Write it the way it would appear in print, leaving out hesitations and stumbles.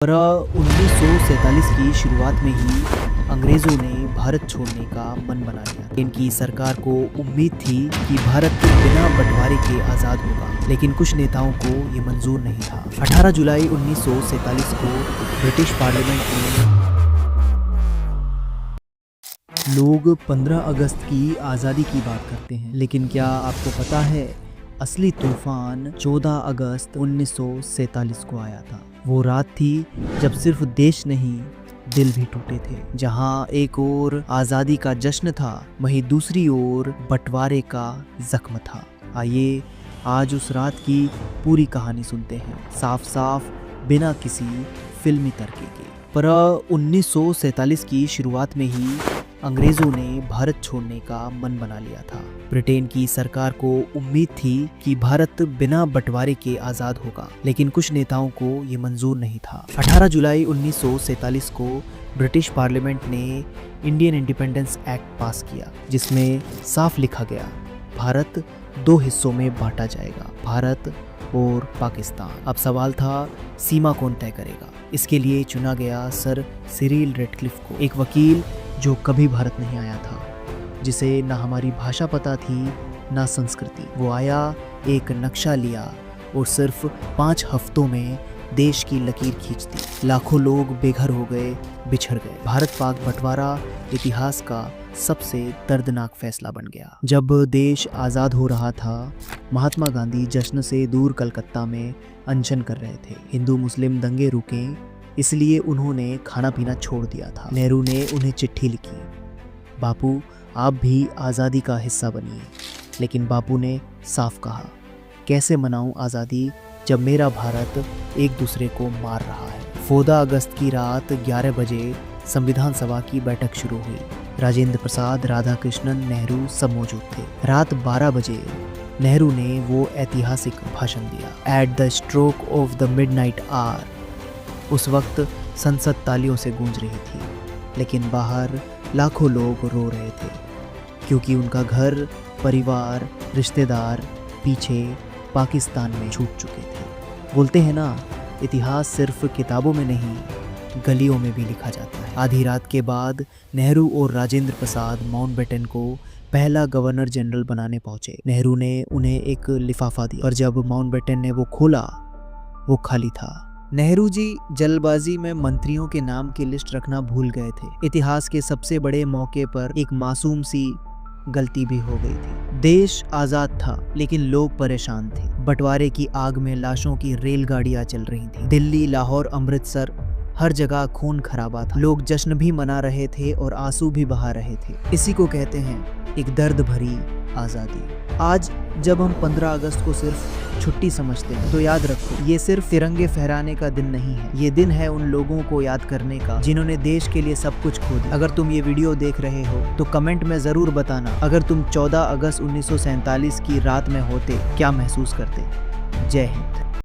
1947 की शुरुआत में ही अंग्रेज़ों ने भारत छोड़ने का मन बना लिया। इनकी सरकार को उम्मीद थी कि भारत बिना बंटवारे के आज़ाद होगा, लेकिन कुछ नेताओं को ये मंजूर नहीं था। 18 जुलाई 1947 को ब्रिटिश पार्लियामेंट में लोग 15 अगस्त की आज़ादी की बात करते हैं, लेकिन क्या आपको पता है असली तूफान 14 अगस्त 1947 को आया था। वो रात थी जब सिर्फ देश नहीं दिल भी टूटे थे। जहां एक ओर आज़ादी का जश्न था, वहीं दूसरी ओर बंटवारे का जख्म था। आइए आज उस रात की पूरी कहानी सुनते हैं, साफ साफ बिना किसी फिल्मी तर्क के। पर 1947 की शुरुआत में ही अंग्रेज़ों ने भारत छोड़ने का मन बना लिया था। ब्रिटेन की सरकार को उम्मीद थी कि भारत बिना बंटवारे के आज़ाद होगा, लेकिन कुछ नेताओं को ये मंजूर नहीं था। 18 जुलाई 1947 को ब्रिटिश पार्लियामेंट ने इंडियन इंडिपेंडेंस एक्ट पास किया, जिसमें साफ लिखा गया भारत 2 हिस्सों में बांटा जाएगा, भारत और पाकिस्तान। अब सवाल था सीमा कौन तय करेगा। इसके लिए चुना गया सर सिरिल रेडक्लिफ को, एक वकील जो कभी भारत नहीं आया था, जिसे ना हमारी भाषा पता थी ना संस्कृति। वो आया, एक नक्शा लिया और सिर्फ 5 हफ्तों में देश की लकीर खींच दी। लाखों लोग बेघर हो गए, बिछड़ गए। भारत पाक बंटवारा इतिहास का सबसे दर्दनाक फैसला बन गया। जब देश आज़ाद हो रहा था, महात्मा गांधी जश्न से दूर कलकत्ता में अनशन कर रहे थे। हिंदू मुस्लिम दंगे रुके, इसलिए उन्होंने खाना पीना छोड़ दिया था। नेहरू ने उन्हें चिट्ठी लिखी, बापू आप भी आज़ादी का हिस्सा बनिए। लेकिन बापू ने साफ कहा, कैसे मनाऊं आज़ादी जब मेरा भारत एक दूसरे को मार रहा है। 14 अगस्त की रात 11 बजे संविधान सभा की बैठक शुरू हुई। राजेंद्र प्रसाद, राधाकृष्णन, नेहरू सब मौजूद थे। रात 12 बजे नेहरू ने वो ऐतिहासिक भाषण दिया, at the stroke of the midnight hour. उस वक्त संसद तालियों से गूंज रही थी, लेकिन बाहर लाखों लोग रो रहे थे, क्योंकि उनका घर, परिवार, रिश्तेदार पीछे पाकिस्तान में छूट चुके थे। बोलते हैं ना, इतिहास सिर्फ किताबों में नहीं, गलियों में भी लिखा जाता है। आधी रात के बाद नेहरू और राजेंद्र प्रसाद माउंटबेटन को पहला गवर्नर जनरल बनाने पहुंचे। नेहरू ने उन्हें एक लिफाफा दिया, और जब माउंटबेटन ने वो खोला, वो खाली था। नेहरू जी जल्दबाजी में मंत्रियों के नाम की लिस्ट रखना भूल गए थे। इतिहास के सबसे बड़े मौके पर एक मासूम सी गलती भी हो गई थी। देश आजाद था, लेकिन लोग परेशान थे। बंटवारे की आग में लाशों की रेलगाड़ियां चल रही थी। दिल्ली, लाहौर, अमृतसर, हर जगह खून खराबा था। लोग जश्न भी मना रहे थे और आंसू भी बहा रहे थे। इसी को कहते हैं एक दर्द भरी आज़ादी। आज जब हम 15 अगस्त को सिर्फ छुट्टी समझते हैं, तो याद रखो, ये सिर्फ तिरंगे फहराने का दिन नहीं है। ये दिन है उन लोगों को याद करने का जिन्होंने देश के लिए सब कुछ खो दिया। अगर तुम ये वीडियो देख रहे हो तो कमेंट में ज़रूर बताना, अगर तुम 14 अगस्त 1947 की रात में होते क्या महसूस करते। जय हिंद।